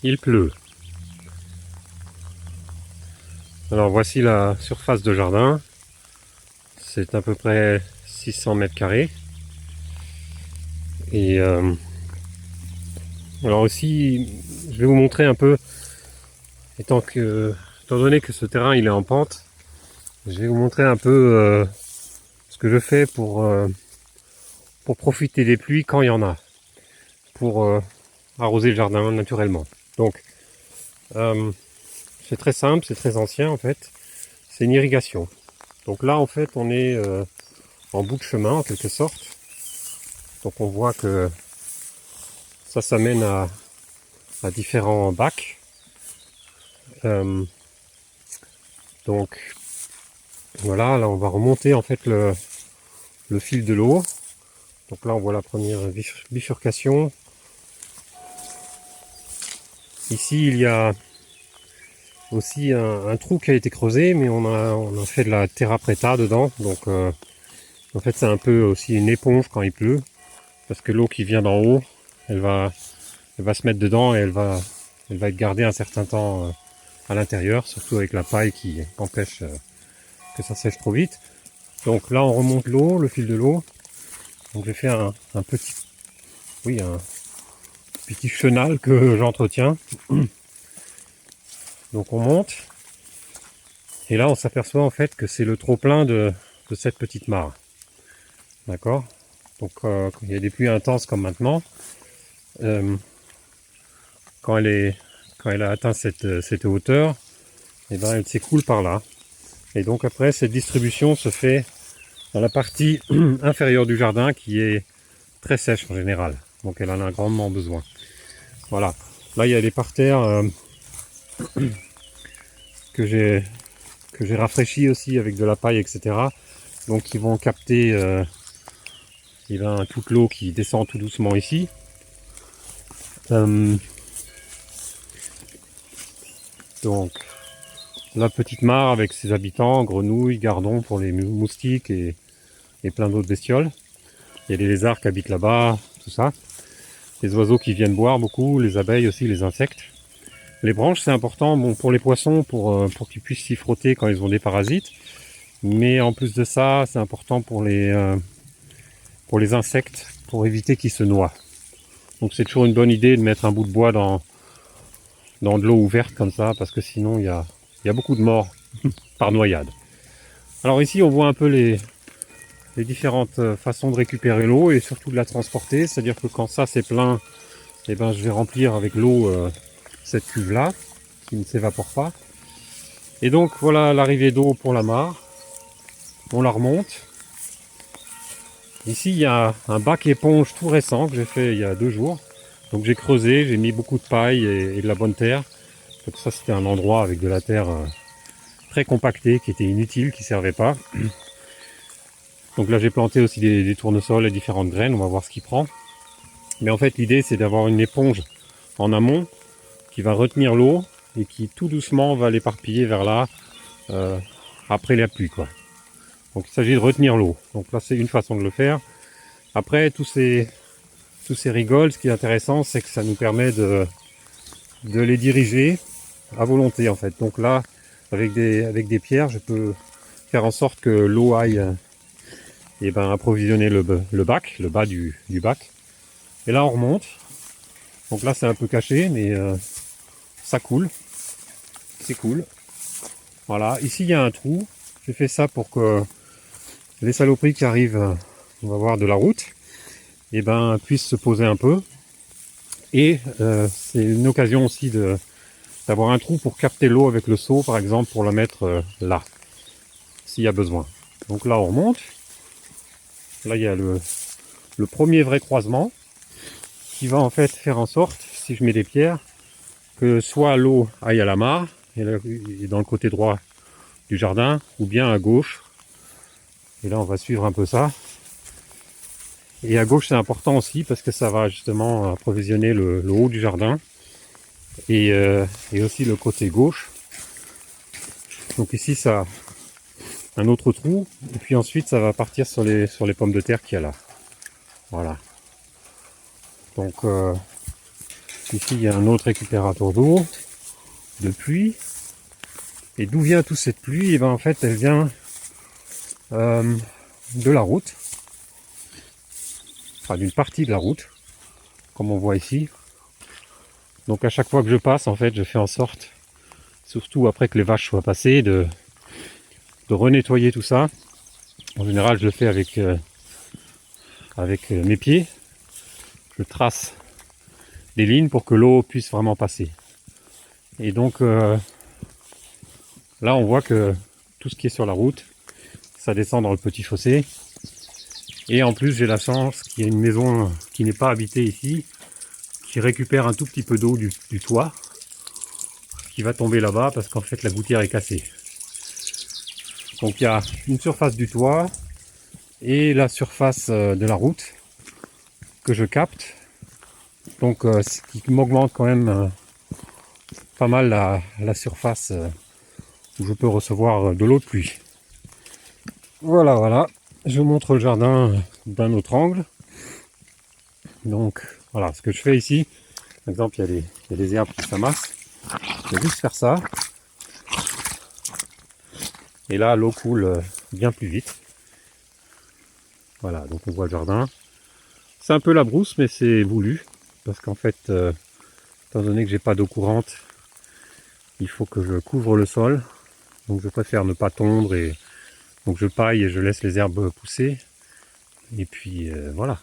Il pleut. Alors voici la surface de jardin. C'est à peu près 600 mètres carrés. Et alors aussi, je vais vous montrer un peu, étant donné que ce terrain il est en pente, je vais vous montrer un peu ce que je fais pour profiter des pluies quand il y en a, pour arroser le jardin naturellement. Donc, c'est très simple, c'est très ancien en fait. C'est une irrigation. Donc là, en fait, on est en bout de chemin en quelque sorte. Donc on voit que ça mène à différents bacs. Donc voilà, là on va remonter en fait le fil de l'eau. Donc là on voit la première bifurcation. Ici il y a aussi un trou qui a été creusé, mais on a fait de la terra preta dedans. Donc en fait c'est un peu aussi une éponge quand il pleut, parce que l'eau qui vient d'en haut, elle va se mettre dedans et elle va être gardée un certain temps à l'intérieur, surtout avec la paille qui empêche que ça sèche trop vite. Donc là on remonte l'eau, le fil de l'eau. Donc j'ai fait un petit chenal que j'entretiens. Donc on monte. Et là on s'aperçoit en fait que c'est le trop plein de cette petite mare. D'accord. Donc quand il y a des pluies intenses comme maintenant, quand elle a atteint cette hauteur, et ben elle s'écoule par là. Et donc après cette distribution se fait dans la partie inférieure du jardin qui est très sèche en général. Donc elle en a grandement besoin. Voilà. Là il y a des parterres que j'ai rafraîchi aussi avec de la paille, etc. Donc ils vont capter toute l'eau qui descend tout doucement ici. Donc la petite mare avec ses habitants, grenouilles, gardons pour les moustiques et plein d'autres bestioles. Il y a les lézards qui habitent là-bas, tout ça. Les oiseaux qui viennent boire beaucoup, les abeilles aussi, les insectes. Les branches c'est important, bon, pour les poissons, pour qu'ils puissent s'y frotter quand ils ont des parasites. Mais en plus de ça, c'est important pour les insectes, pour éviter qu'ils se noient. Donc c'est toujours une bonne idée de mettre un bout de bois dans de l'eau ouverte comme ça, parce que sinon il y a beaucoup de morts par noyade. Alors ici on voit un peu les différentes façons de récupérer l'eau et surtout de la transporter. C'est-à-dire que quand ça c'est plein, et ben, je vais remplir avec l'eau cette cuve là, qui ne s'évapore pas. Et donc voilà l'arrivée d'eau pour la mare. On la remonte. Ici il y a un bac éponge tout récent que j'ai fait il y a 2 jours. Donc j'ai creusé, j'ai mis beaucoup de paille et de la bonne terre. Donc ça c'était un endroit avec de la terre très compactée qui était inutile, qui ne servait pas. Donc là j'ai planté aussi des tournesols et différentes graines, on va voir ce qu'il prend. Mais en fait l'idée c'est d'avoir une éponge en amont qui va retenir l'eau et qui tout doucement va l'éparpiller vers là après la pluie quoi. Donc il s'agit de retenir l'eau. Donc là c'est une façon de le faire. Après tous ces rigoles, ce qui est intéressant c'est que ça nous permet de les diriger à volonté en fait. Donc là avec des pierres je peux faire en sorte que l'eau aille approvisionner le bac, le bas du bac. Et là on remonte. Donc là c'est un peu caché mais ça coule. C'est cool. Voilà, ici il y a un trou. J'ai fait ça pour que les saloperies qui arrivent, on va voir, de la route, puissent se poser un peu. Et c'est une occasion aussi d'avoir un trou pour capter l'eau avec le seau, par exemple, pour la mettre là, s'il y a besoin. Donc là on remonte. Là il y a le premier vrai croisement qui va en fait faire en sorte, si je mets des pierres, que soit l'eau aille à la mare, et dans le côté droit du jardin, ou bien à gauche. Et là on va suivre un peu ça. Et à gauche c'est important aussi parce que ça va justement approvisionner le haut du jardin et aussi le côté gauche. Donc ici ça un autre trou et puis ensuite ça va partir sur les pommes de terre qu'il y a là. Voilà. Donc Ici, il y a un autre récupérateur d'eau, de pluie. Et d'où vient toute cette pluie? Et ben en fait, elle vient de la route, enfin d'une partie de la route, comme on voit ici. Donc à chaque fois que je passe, en fait, je fais en sorte, surtout après que les vaches soient passées, de renettoyer tout ça. En général, je le fais avec mes pieds. Je trace des lignes pour que l'eau puisse vraiment passer. Et donc là, on voit que tout ce qui est sur la route, ça descend dans le petit fossé. Et en plus, j'ai la chance qu'il y ait une maison qui n'est pas habitée ici, qui récupère un tout petit peu d'eau du toit, qui va tomber là-bas parce qu'en fait la gouttière est cassée. Donc il y a une surface du toit et la surface de la route que je capte. Donc ce qui m'augmente quand même pas mal la surface où je peux recevoir de l'eau de pluie. Voilà, voilà. Je vous montre le jardin d'un autre angle. Donc voilà, ce que je fais ici, par exemple, il y a des herbes qui s'amassent. Je vais juste faire ça. Et là, l'eau coule bien plus vite. Voilà, donc on voit le jardin. C'est un peu la brousse, mais c'est voulu. Parce qu'en fait, étant donné que j'ai pas d'eau courante, il faut que je couvre le sol. Donc je préfère ne pas tondre et donc je paille et je laisse les herbes pousser. Et puis voilà.